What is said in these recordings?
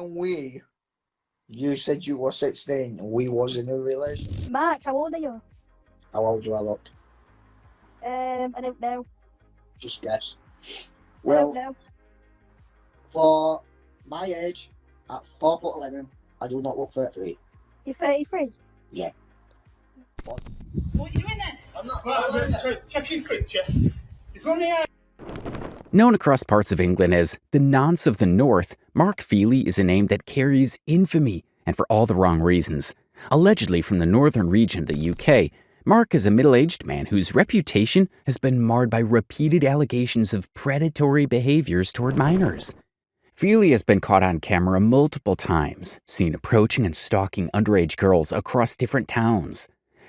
when you said you were 16, we was in a relation. Mark, how old are you? How old do I look? I don't know. Just guess. I don't Well, know. for my age, at 4'11", I do not look 33. You're 33? Yeah. What are you in there? I'm not. Check your creature. You're running out. Known across parts of England as the Nonce of the North, Mark Feely is a name that carries infamy, and for all the wrong reasons. Allegedly from the northern region of the UK, Mark is a middle-aged man whose reputation has been marred by repeated allegations of predatory behaviors toward minors. Feely has been caught on camera multiple times, seen approaching and stalking underage girls across different towns.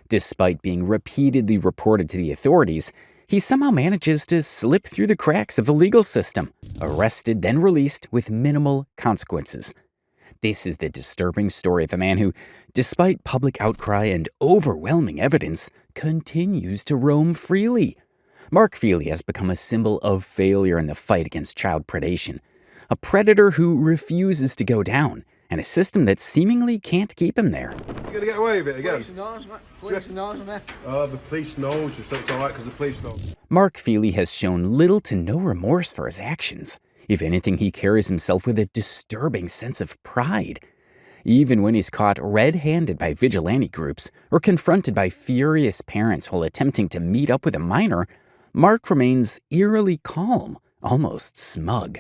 Despite being repeatedly reported to the authorities, he somehow manages to slip through the cracks of the legal system, arrested then released with minimal consequences. This is the disturbing story of a man who, despite public outcry and overwhelming evidence, continues to roam freely. Mark Feely has become a symbol of failure in the fight against child predation, a predator who refuses to go down, and a system that seemingly can't keep him there. You're going to get away with it again? Police knows me. Police knows me. The police knows you, so it's alright because the police know. Mark Feely has shown little to no remorse for his actions. If anything, he carries himself with a disturbing sense of pride. Even when he's caught red-handed by vigilante groups or confronted by furious parents while attempting to meet up with a minor, Mark remains eerily calm, almost smug.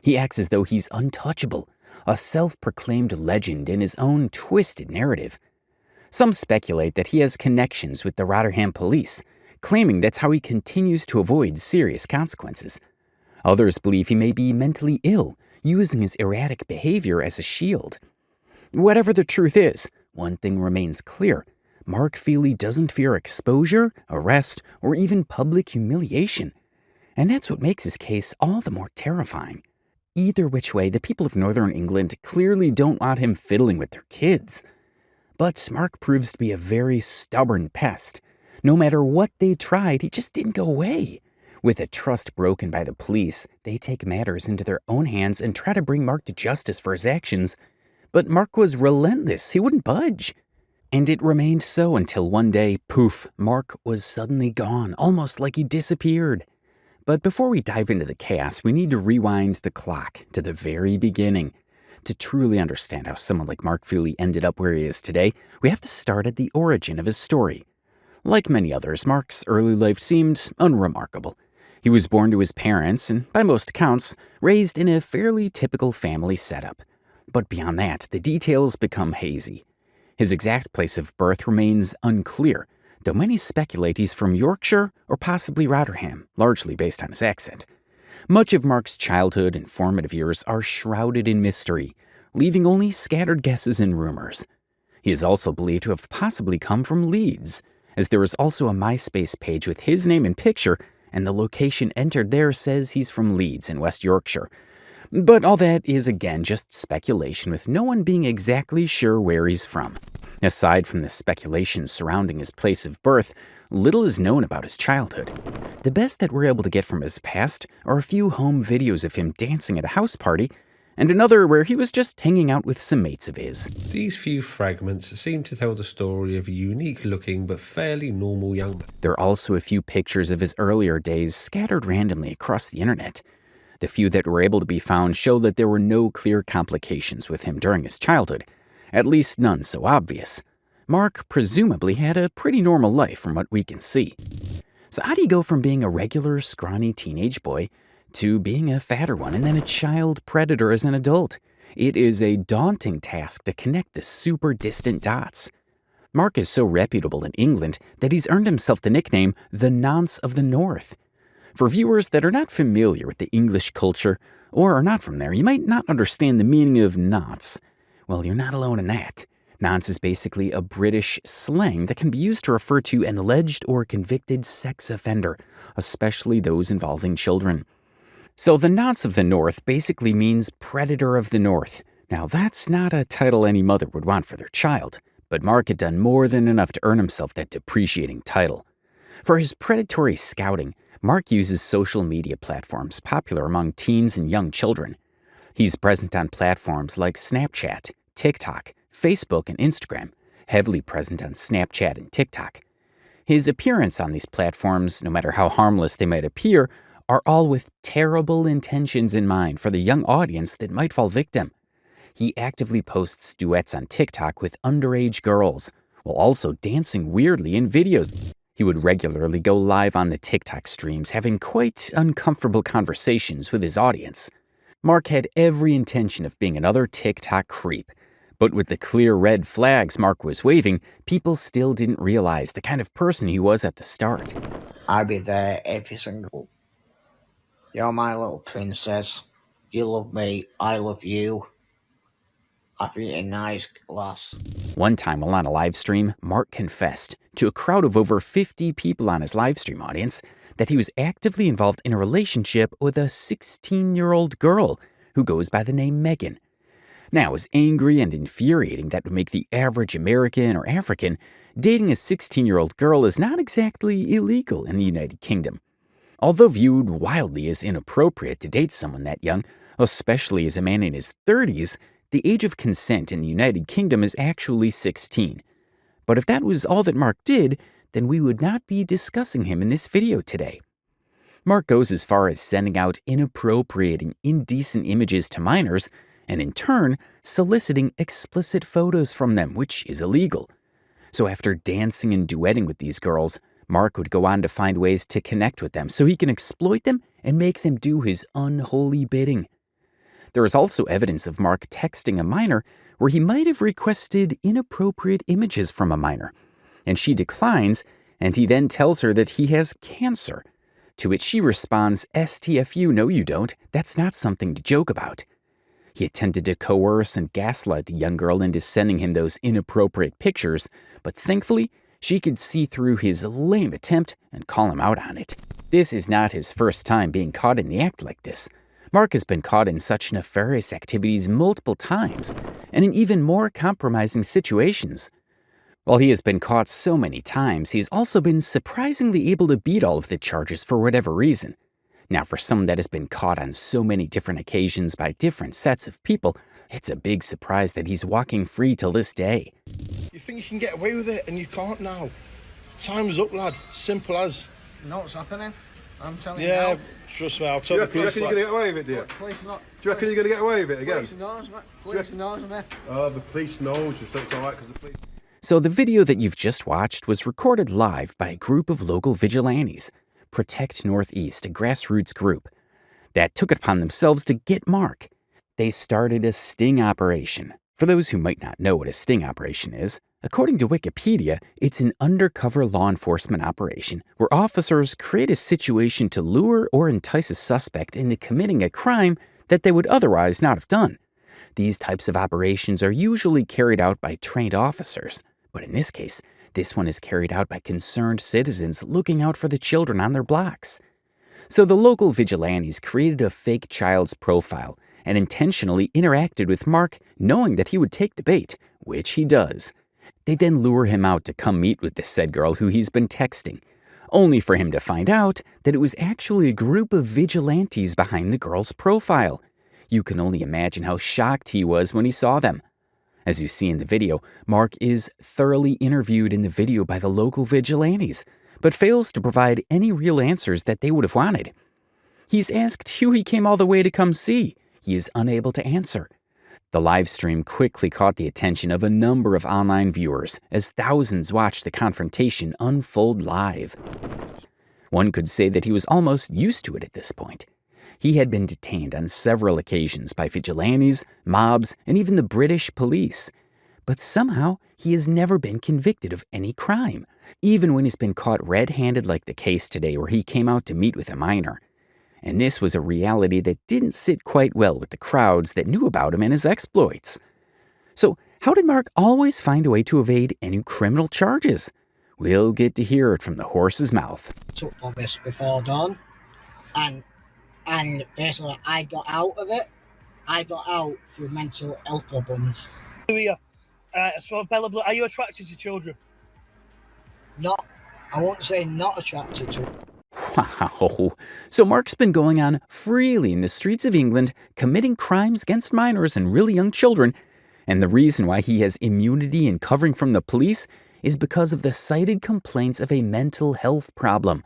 He acts as though he's untouchable, a self-proclaimed legend in his own twisted narrative. Some speculate that he has connections with the Rotherham police, claiming that's how he continues to avoid serious consequences. Others believe he may be mentally ill, using his erratic behavior as a shield. Whatever the truth is, one thing remains clear. Mark Feely doesn't fear exposure, arrest, or even public humiliation. And that's what makes his case all the more terrifying. Either which way, the people of Northern England clearly don't want him fiddling with their kids. But Mark proves to be a very stubborn pest. No matter what they tried, he just didn't go away. With a trust broken by the police, they take matters into their own hands and try to bring Mark to justice for his actions. But Mark was relentless. He wouldn't budge. And it remained so until one day, poof, Mark was suddenly gone, almost like he disappeared. But before we dive into the chaos, we need to rewind the clock to the very beginning. To truly understand how someone like Mark Feely ended up where he is today, we have to start at the origin of his story. Like many others, Mark's early life seemed unremarkable. He was born to his parents and, by most accounts, raised in a fairly typical family setup. But beyond that, the details become hazy. His exact place of birth remains unclear, though many speculate he's from Yorkshire or possibly Rotherham, largely based on his accent. Much of Mark's childhood and formative years are shrouded in mystery, leaving only scattered guesses and rumors. He is also believed to have possibly come from Leeds, as there is also a MySpace page with his name and picture, and the location entered there says he's from Leeds in West Yorkshire. But all that is again just speculation, with no one being exactly sure where he's from. Aside from the speculation surrounding his place of birth, little is known about his childhood. The best that we're able to get from his past are a few home videos of him dancing at a house party, and another where he was just hanging out with some mates of his. These few fragments seem to tell the story of a unique-looking but fairly normal young man. There are also a few pictures of his earlier days scattered randomly across the internet. The few that were able to be found show that there were no clear complications with him during his childhood, at least none so obvious. Mark presumably had a pretty normal life from what we can see. So how do you go from being a regular, scrawny teenage boy to being a fatter one and then a child predator as an adult? It is a daunting task to connect the super distant dots. Mark is so reputable in England that he's earned himself the nickname the Nonce of the North. For viewers that are not familiar with the English culture or are not from there, you might not understand the meaning of nonce. Well, you're not alone in that. Nonce is basically a British slang that can be used to refer to an alleged or convicted sex offender, especially those involving children. So the Nonce of the North basically means predator of the North. Now that's not a title any mother would want for their child, but Mark had done more than enough to earn himself that depreciating title. For his predatory scouting, Mark uses social media platforms popular among teens and young children. He's present on platforms like Snapchat, TikTok, Facebook, and Instagram, heavily present on Snapchat and TikTok. His appearance on these platforms, no matter how harmless they might appear, are all with terrible intentions in mind for the young audience that might fall victim. He actively posts duets on TikTok with underage girls, while also dancing weirdly in videos. He would regularly go live on the TikTok streams, having quite uncomfortable conversations with his audience. Mark had every intention of being another TikTok creep, but with the clear red flags Mark was waving, people still didn't realize the kind of person he was at the start. I'll be there every single. You're my little princess. You love me, I love you. I think you're a nice lass. One time while on a live stream, Mark confessed to a crowd of over 50 people on his live stream audience that he was actively involved in a relationship with a 16-year-old girl who goes by the name Megan. Now, as angry and infuriating that would make the average American or African, dating a 16-year-old girl is not exactly illegal in the United Kingdom. Although viewed wildly as inappropriate to date someone that young, especially as a man in his 30s, the age of consent in the United Kingdom is actually 16. But if that was all that Mark did, then we would not be discussing him in this video today. Mark goes as far as sending out inappropriate and indecent images to minors, and in turn, soliciting explicit photos from them, which is illegal. So after dancing and duetting with these girls, Mark would go on to find ways to connect with them so he can exploit them and make them do his unholy bidding. There is also evidence of Mark texting a minor where he might have requested inappropriate images from a minor, and she declines, and he then tells her that he has cancer, to which she responds, "STFU, no you don't, that's not something to joke about." He attempted to coerce and gaslight the young girl into sending him those inappropriate pictures, but thankfully, she could see through his lame attempt and call him out on it. This is not his first time being caught in the act like this. Mark has been caught in such nefarious activities multiple times, and in even more compromising situations. While he has been caught so many times, he's also been surprisingly able to beat all of the charges for whatever reason. Now, for someone that has been caught on so many different occasions by different sets of people, it's a big surprise that he's walking free till this day. You think you can get away with it, and you can't now. Time's up, lad. Simple as. You know what's happening? I'm telling you Yeah, now. trust me, I'll tell the Do you police. reckon you're going to get away with it, do you? Police not. Do you reckon you're going to get away with it again? Police knows me. Police knows me. Oh, the police knows you, so it's alright, because the police... So the video that you've just watched was recorded live by a group of local vigilantes, Protect Northeast, a grassroots group, that took it upon themselves to get Mark. They started a sting operation. For those who might not know what a sting operation is, according to Wikipedia, it's an undercover law enforcement operation where officers create a situation to lure or entice a suspect into committing a crime that they would otherwise not have done. These types of operations are usually carried out by trained officers, but in this case, this one is carried out by concerned citizens looking out for the children on their blocks. So the local vigilantes created a fake child's profile and intentionally interacted with Mark, knowing that he would take the bait, which he does. They then lure him out to come meet with the said girl who he's been texting, only for him to find out that it was actually a group of vigilantes behind the girl's profile. You can only imagine how shocked he was when he saw them. As you see in the video, Mark is thoroughly interviewed in the video by the local vigilantes, but fails to provide any real answers that they would have wanted. He's asked who he came all the way to come see. He is unable to answer. The live stream quickly caught the attention of a number of online viewers as thousands watched the confrontation unfold live. One could say that he was almost used to it at this point. He had been detained on several occasions by vigilantes, mobs, and even the British police. But somehow, he has never been convicted of any crime, even when he's been caught red-handed like the case today where he came out to meet with a minor. And this was a reality that didn't sit quite well with the crowds that knew about him and his exploits. So, how did Mark always find a way to evade any criminal charges? We'll get to hear it from the horse's mouth. Took for this before dawn, and basically I got out of it. I got out through mental health problems. So Bella Blue, are you attracted to children? I won't say not attracted to it. Wow. So Mark's been going on freely in the streets of England, committing crimes against minors and really young children. And the reason why he has immunity and covering from the police is because of the cited complaints of a mental health problem.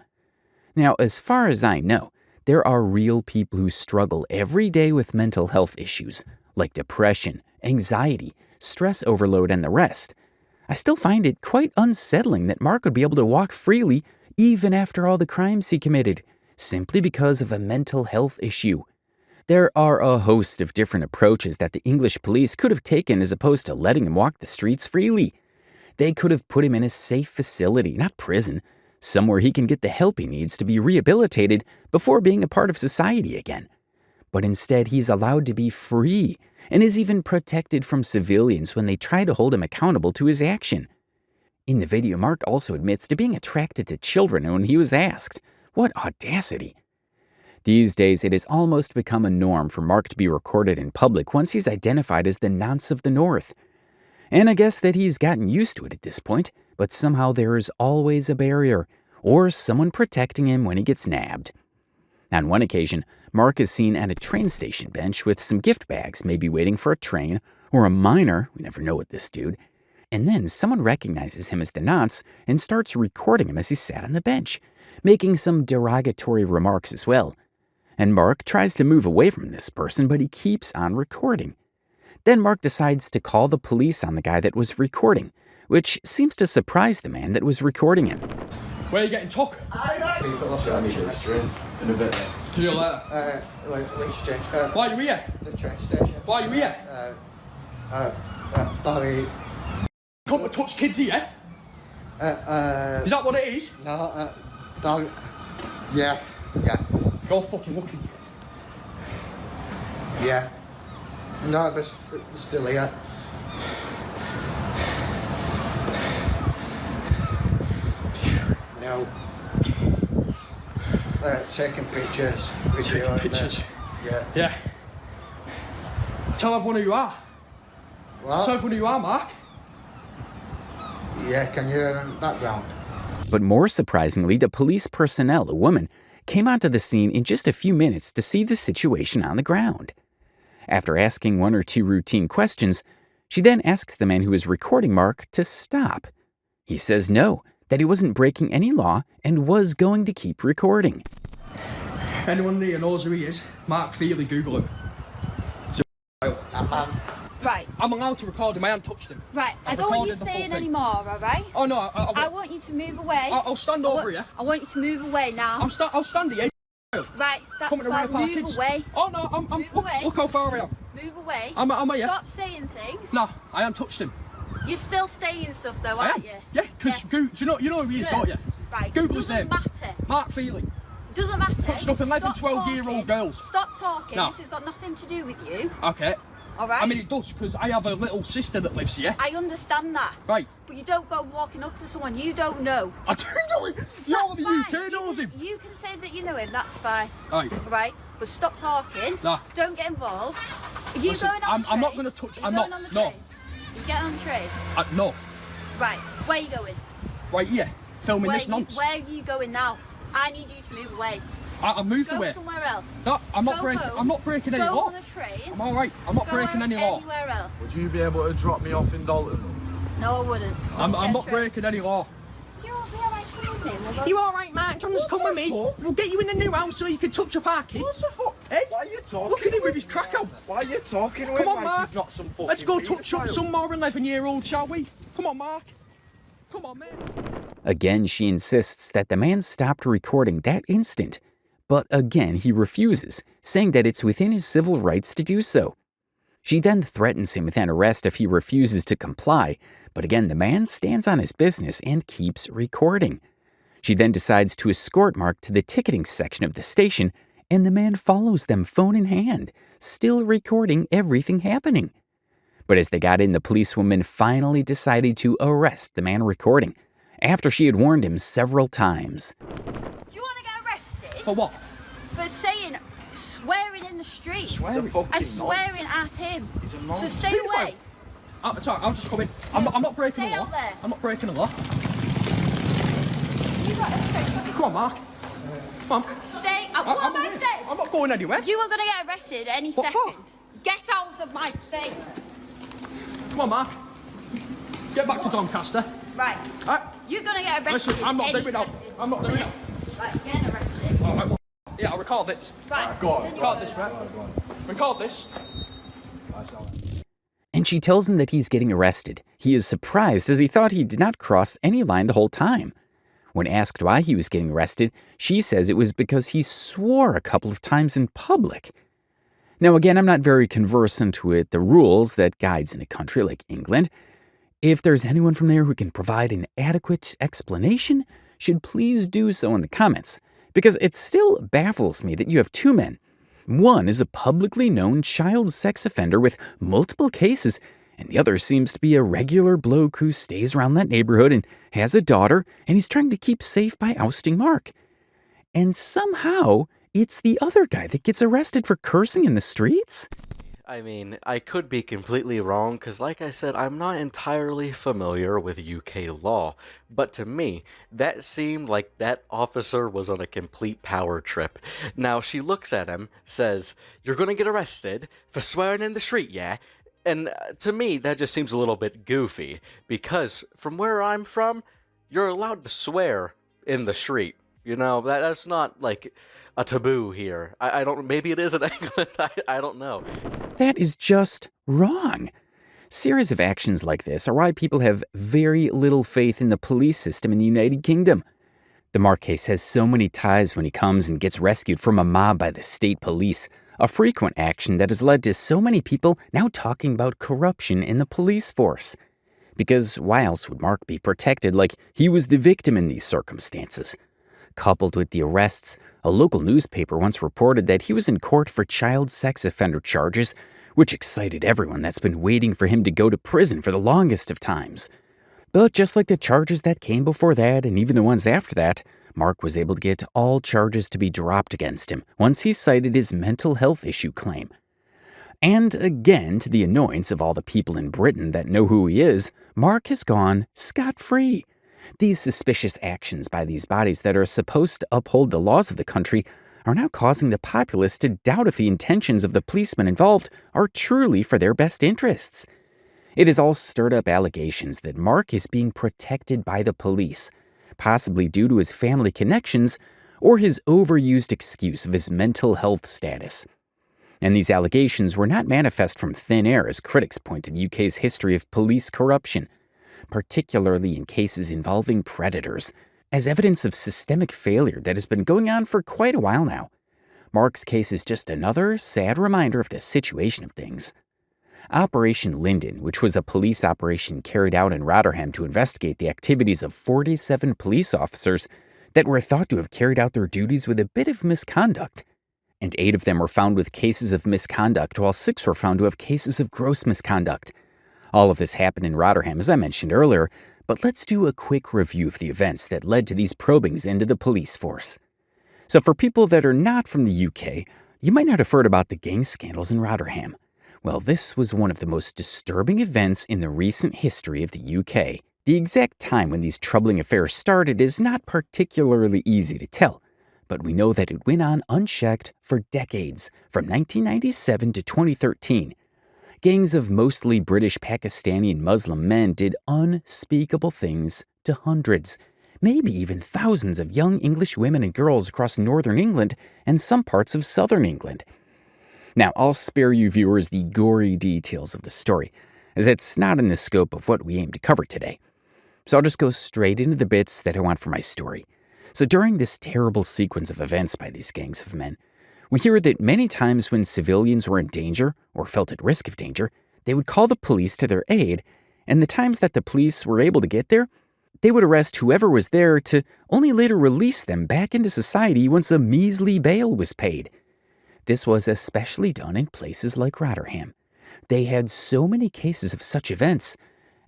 Now, as far as I know, there are real people who struggle every day with mental health issues, like depression, anxiety, stress overload, and the rest. I still find it quite unsettling that Mark would be able to walk freely even after all the crimes he committed, simply because of a mental health issue. There are a host of different approaches that the English police could have taken as opposed to letting him walk the streets freely. They could have put him in a safe facility, not prison, somewhere he can get the help he needs to be rehabilitated before being a part of society again. But instead, he's allowed to be free and is even protected from civilians when they try to hold him accountable to his action. In the video, Mark also admits to being attracted to children when he was asked. What audacity! These days, it has almost become a norm for Mark to be recorded in public once he's identified as the Nonce of the North. And I guess that he's gotten used to it at this point, but somehow there is always a barrier, or someone protecting him when he gets nabbed. On one occasion, Mark is seen at a train station bench with some gift bags, maybe waiting for a train, or a minor, we never know with this dude, and then someone recognizes him as the Nonce and starts recording him as he sat on the bench, making some derogatory remarks as well. And Mark tries to move away from this person, but he keeps on recording. Then Mark decides to call the police on the guy that was recording, which seems to surprise the man that was recording him. Where are you getting took? In a bit. See you later. Let's change. Why are you here? The train station. Why are you here? Barry. Come to touch kids here? Is that what it is? No, don't. Yeah. Go fucking look. Yeah. No, they're still here. No. Taking pictures. Taking pictures? Yeah. Tell everyone who you are. What? Tell everyone who you are, Mark. Yeah, can you hear in the background? But more surprisingly, the police personnel, a woman, came onto the scene in just a few minutes to see the situation on the ground. After asking one or two routine questions, she then asks the man who is recording Mark to stop. He says no, that he wasn't breaking any law and was going to keep recording. Anyone here knows who he is? Mark Feely, Google him. Right. I'm allowed to record him, I haven't touched him. Right, I don't want you saying anymore, alright? Oh no, I want you to move away. I'll stand over here. I want you to move away now. I'll stand here. Right, that's Coming fine. around our Move kids. away. Oh no, I'm Move away. Look how far I am. Move away. I'm here. Stop saying things. No, I haven't touched him. You're still saying stuff though, I am. aren't you? Yeah, because do you know who he is, don't you? Right. Google his name. Doesn't matter. Mark Feely. Doesn't matter. Touched up 11, Stop 12-year-old talking. girls. Stop talking. No. This has got nothing to do with you. Okay. Alright? I mean, it does, because I have a little sister that lives here. I understand that. Right. But you don't go walking up to someone you don't know. I do know him. All the UK knows him. You can say that you know him, that's fine. Right. Right? But stop talking. Nah. Don't get involved. Are you Listen, going on the train? I'm not going to touch... Are you I'm going not. on the No. train? You getting on the train? No. Right. Where are you going? Right here. Filming this nonce. Where are you going now? I need you to move away. I moved Go away. somewhere else. No, I'm not Go breaking. home. I'm not breaking any Go law. on the train. I'm all right. I'm not Go breaking any law. anywhere else. Would you be able to drop me off in Dalton? No, I wouldn't. I'm Let's get not a train. breaking any law. You won't be alright to come with me. We'll go- You all right, Mark? Just come with me. We'll get you in the new house so you can touch up our kids. What the fuck? Hey, Why are you talking? look at him with with his me crack like out. that? Why are you talking with Come on, like Mark. he's not some fucking Let's go touch up paedophile? some more 11-year-olds, shall we? Come on, Mark. Come on, man. Again, she insists that the man stopped recording that instant. But again, he refuses, saying that it's within his civil rights to do so. She then threatens him with an arrest if he refuses to comply, but again, the man stands on his business and keeps recording. She then decides to escort Mark to the ticketing section of the station, and the man follows them phone in hand, still recording everything happening. But as they got in, the policewoman finally decided to arrest the man recording, after she had warned him several times. Do you want to get arrested? For what? For swearing in the street. Swearing? And swearing at him. He's a So nonce. stay away. Sorry, I'll just come in. I'm not breaking Stay the law. out there. I'm not breaking the law. You got a straight. Come on, Mark. Come on. Stay. I'm What have I away. said? I'm not going anywhere. You are going to get arrested any What second. for? Get out of my face. Come on, Mark. Get back to Doncaster. Right. Right. You're going to get arrested. Listen, I'm not any doing it now. second. I'm not doing it now. Right, get arrested. All right, well, yeah, I'll record this. Right. Go on. Record this, right? Record this. And she tells him that he's getting arrested. He is surprised as he thought he did not cross any line the whole time. When asked why he was getting arrested, she says it was because he swore a couple of times in public. Now again, I'm not very conversant with the rules that guides in a country like England. If there's anyone from there who can provide an adequate explanation, should please do so in the comments, because it still baffles me that you have two men. One is a publicly known child sex offender with multiple cases, and the other seems to be a regular bloke who stays around that neighborhood and has a daughter, and he's trying to keep safe by ousting Mark. And somehow, it's the other guy that gets arrested for cursing in the streets? I mean, I could be completely wrong, because like I said, I'm not entirely familiar with UK law, but to me, that seemed like that officer was on a complete power trip. Now, she looks at him, says, "You're gonna get arrested for swearing in the street, yeah?" And to me, that just seems a little bit goofy, because from where I'm from, you're allowed to swear in the street. You know, that's not like a taboo here. I don't, maybe it is in England, I don't know. That is just wrong. Series of actions like this are why people have very little faith in the police system in the United Kingdom. The Mark case has so many ties when he comes and gets rescued from a mob by the state police, a frequent action that has led to so many people now talking about corruption in the police force. Because why else would Mark be protected like he was the victim in these circumstances? Coupled with the arrests, a local newspaper once reported that he was in court for child sex offender charges, which excited everyone that's been waiting for him to go to prison for the longest of times. But just like the charges that came before that, and even the ones after that, Mark was able to get all charges to be dropped against him once he cited his mental health issue claim. And again, to the annoyance of all the people in Britain that know who he is, Mark has gone scot-free. These suspicious actions by these bodies that are supposed to uphold the laws of the country are now causing the populace to doubt if the intentions of the policemen involved are truly for their best interests. It has all stirred up allegations that Mark is being protected by the police, possibly due to his family connections or his overused excuse of his mental health status. And these allegations were not manifest from thin air, as critics point to the UK's history of police corruption, particularly in cases involving predators, as evidence of systemic failure that has been going on for quite a while now. Mark's case is just another sad reminder of the situation of things. Operation Linden, which was a police operation carried out in Rotherham to investigate the activities of 47 police officers that were thought to have carried out their duties with a bit of misconduct. And 8 of them were found with cases of misconduct, while 6 were found to have cases of gross misconduct. All of this happened in Rotherham, as I mentioned earlier, but let's do a quick review of the events that led to these probings into the police force. So for people that are not from the UK, you might not have heard about the gang scandals in Rotherham. Well, this was one of the most disturbing events in the recent history of the UK. The exact time when these troubling affairs started is not particularly easy to tell, but we know that it went on unchecked for decades, from 1997 to 2013. Gangs of mostly British, Pakistani, and Muslim men did unspeakable things to hundreds, maybe even thousands of young English women and girls across northern England and some parts of southern England. Now, I'll spare you viewers the gory details of the story, as it's not in the scope of what we aim to cover today. So I'll just go straight into the bits that I want for my story. So during this terrible sequence of events by these gangs of men, we hear that many times when civilians were in danger or felt at risk of danger, they would call the police to their aid, and the times that the police were able to get there, they would arrest whoever was there to only later release them back into society once a measly bail was paid. This was especially done in places like Rotherham. They had so many cases of such events.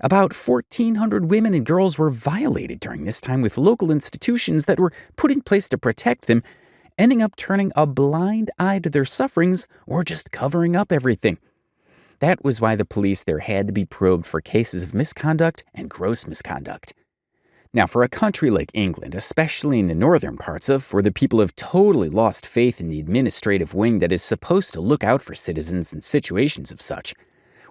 About 1,400 women and girls were violated during this time, with local institutions that were put in place to protect them ending up turning a blind eye to their sufferings or just covering up everything. That was why the police there had to be probed for cases of misconduct and gross misconduct. Now, for a country like England, especially in the northern parts of, where the people have totally lost faith in the administrative wing that is supposed to look out for citizens in situations of such,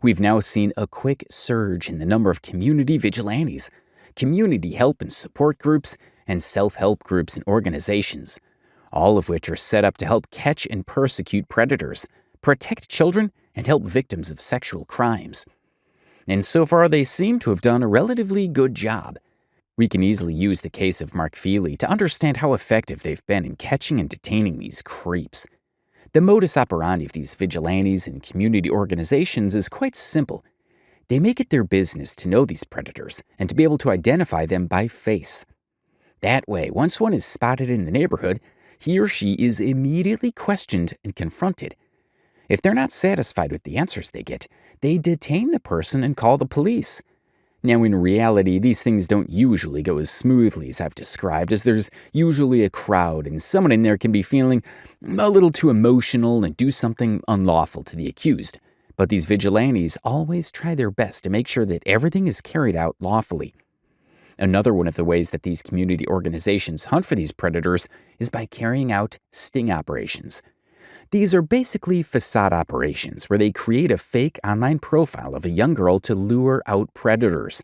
we've now seen a quick surge in the number of community vigilantes, community help and support groups, and self-help groups and organizations, all of which are set up to help catch and persecute predators, protect children, and help victims of sexual crimes. And so far, they seem to have done a relatively good job. We can easily use the case of Mark Feely to understand how effective they've been in catching and detaining these creeps. The modus operandi of these vigilantes and community organizations is quite simple. They make it their business to know these predators and to be able to identify them by face. That way, once one is spotted in the neighborhood, he or she is immediately questioned and confronted. If they're not satisfied with the answers they get, they detain the person and call the police. Now, in reality, these things don't usually go as smoothly as I've described, as there's usually a crowd and someone in there can be feeling a little too emotional and do something unlawful to the accused. But these vigilantes always try their best to make sure that everything is carried out lawfully. Another one of the ways that these community organizations hunt for these predators is by carrying out sting operations. These are basically facade operations where they create a fake online profile of a young girl to lure out predators.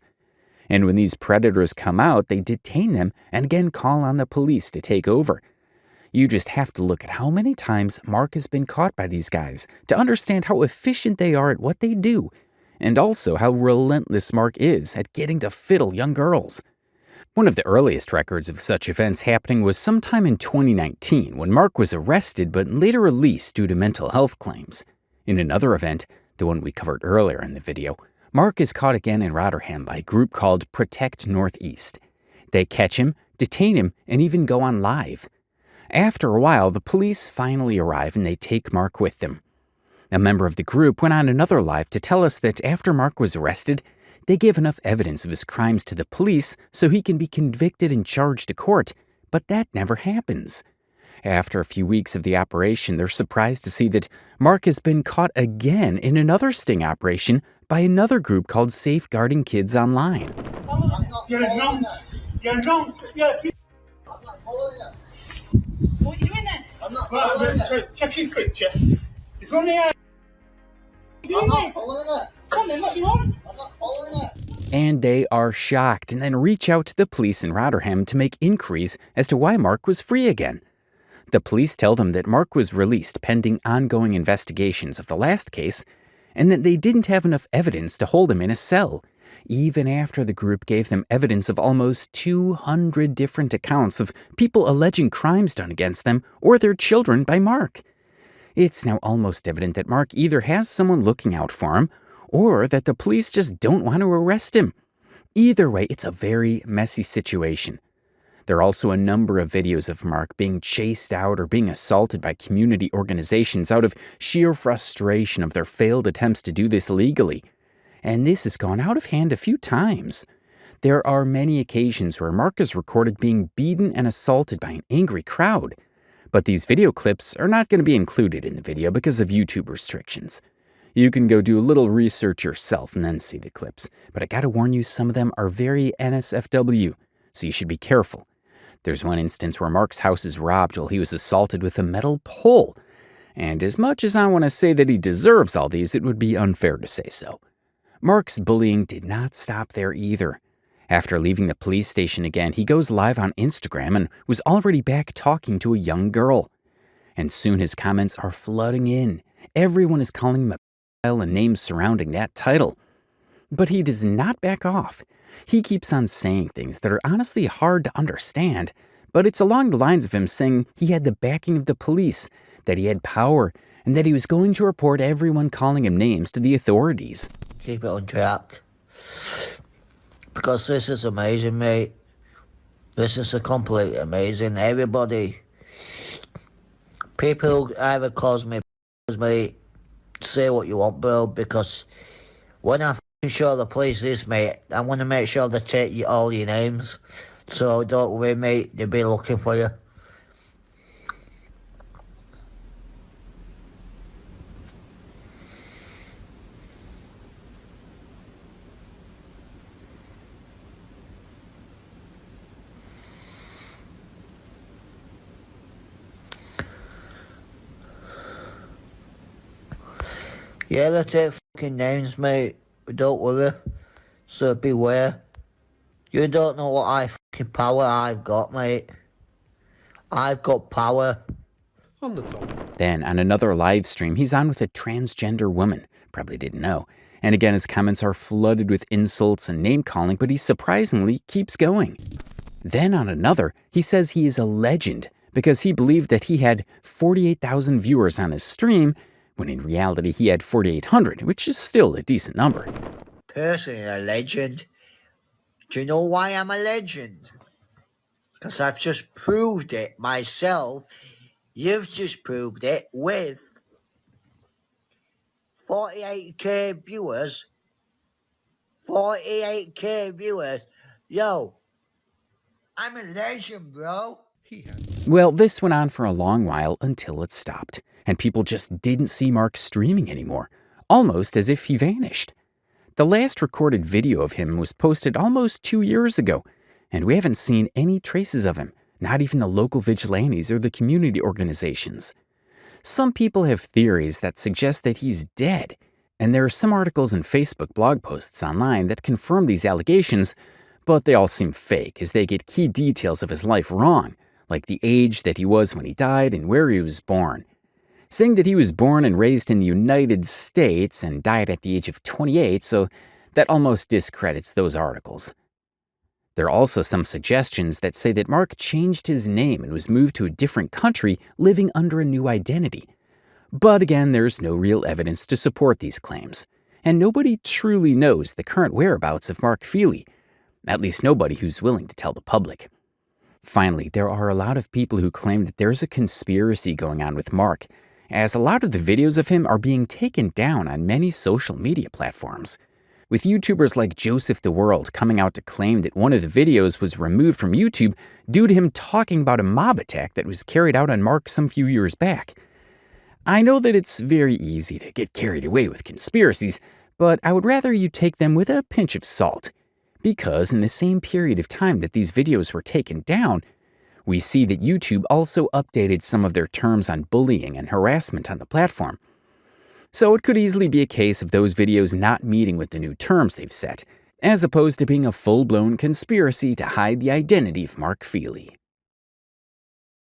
And when these predators come out, they detain them and again call on the police to take over. You just have to look at how many times Mark has been caught by these guys to understand how efficient they are at what they do, and also how relentless Mark is at getting to fiddle young girls. One of the earliest records of such events happening was sometime in 2019 when Mark was arrested but later released due to mental health claims. In another event, the one we covered earlier in the video, Mark is caught again in Rotherham by a group called Protect Northeast. They catch him, detain him, and even go on live. After a while, the police finally arrive and they take Mark with them. A member of the group went on another live to tell us that after Mark was arrested, they gave enough evidence of his crimes to the police so he can be convicted and charged to court, but that never happens. After a few weeks of the operation, they're surprised to see that Mark has been caught again in another sting operation by another group called Safeguarding Kids Online. You're a nonce. You're a nonce. Yeah. I'm not following you. What are you doing then? I'm not Right, following you. check his picture. You're running out. I'm not following you. Come on then, what do you want? I'm not following you. And they are shocked and then reach out to the police in Rotherham to make inquiries as to why Mark was free again. The police tell them that Mark was released pending ongoing investigations of the last case and that they didn't have enough evidence to hold him in a cell, even after the group gave them evidence of almost 200 different accounts of people alleging crimes done against them or their children by Mark. It's now almost evident that Mark either has someone looking out for him or that the police just don't want to arrest him. Either way, it's a very messy situation. There are also a number of videos of Mark being chased out or being assaulted by community organizations out of sheer frustration of their failed attempts to do this legally. And this has gone out of hand a few times. There are many occasions where Mark is recorded being beaten and assaulted by an angry crowd. But these video clips are not going to be included in the video because of YouTube restrictions. You can go do a little research yourself and then see the clips. But I gotta warn you, some of them are very NSFW, so you should be careful. There's one instance where Mark's house is robbed while he was assaulted with a metal pole. And as much as I want to say that he deserves all these, it would be unfair to say so. Mark's bullying did not stop there either. After leaving the police station again, he goes live on Instagram and was already back talking to a young girl. And soon his comments are flooding in. Everyone is calling him a pedophile and names surrounding that title. But he does not back off. He keeps on saying things that are honestly hard to understand, but it's along the lines of him saying he had the backing of the police, that he had power, and that he was going to report everyone calling him names to the authorities. Keep it on track. Because this is amazing, mate. This is a completely amazing. Everybody, people either calls me, mate, say what you want, bro, because when I show the police this, mate, I want to make sure they take all your names. So don't worry, mate, they'll be looking for you. Yeah, they take fucking names, mate. Don't worry. So beware. You don't know what fucking power I've got, mate. I've got power. On the top. Then, on another live stream, he's on with a transgender woman. Probably didn't know. And again, his comments are flooded with insults and name-calling, but he surprisingly keeps going. Then on another, he says he is a legend because he believed that he had 48,000 viewers on his stream, when in reality he had 4,800, which is still a decent number. Personally, a legend. Do you know why I'm a legend? Because I've just proved it myself. You've just proved it with 48k viewers. 48k viewers. Yo, I'm a legend, bro. Well, this went on for a long while until it stopped, and people just didn't see Mark streaming anymore, almost as if he vanished. The last recorded video of him was posted almost 2 years ago, and we haven't seen any traces of him, not even the local vigilantes or the community organizations. Some people have theories that suggest that he's dead, and there are some articles and Facebook blog posts online that confirm these allegations, but they all seem fake as they get key details of his life wrong, like the age that he was when he died and where he was born. Saying that he was born and raised in the United States and died at the age of 28, so that almost discredits those articles. There are also some suggestions that say that Mark changed his name and was moved to a different country, living under a new identity. But again, there's no real evidence to support these claims, and nobody truly knows the current whereabouts of Mark Feely, at least nobody who's willing to tell the public. Finally, there are a lot of people who claim that there's a conspiracy going on with Mark, as a lot of the videos of him are being taken down on many social media platforms, with YouTubers like Joseph the World coming out to claim that one of the videos was removed from YouTube due to him talking about a mob attack that was carried out on Mark some few years back. I know that it's very easy to get carried away with conspiracies, but I would rather you take them with a pinch of salt, because in the same period of time that these videos were taken down, we see that YouTube also updated some of their terms on bullying and harassment on the platform. So it could easily be a case of those videos not meeting with the new terms they've set, as opposed to being a full-blown conspiracy to hide the identity of Mark Feely.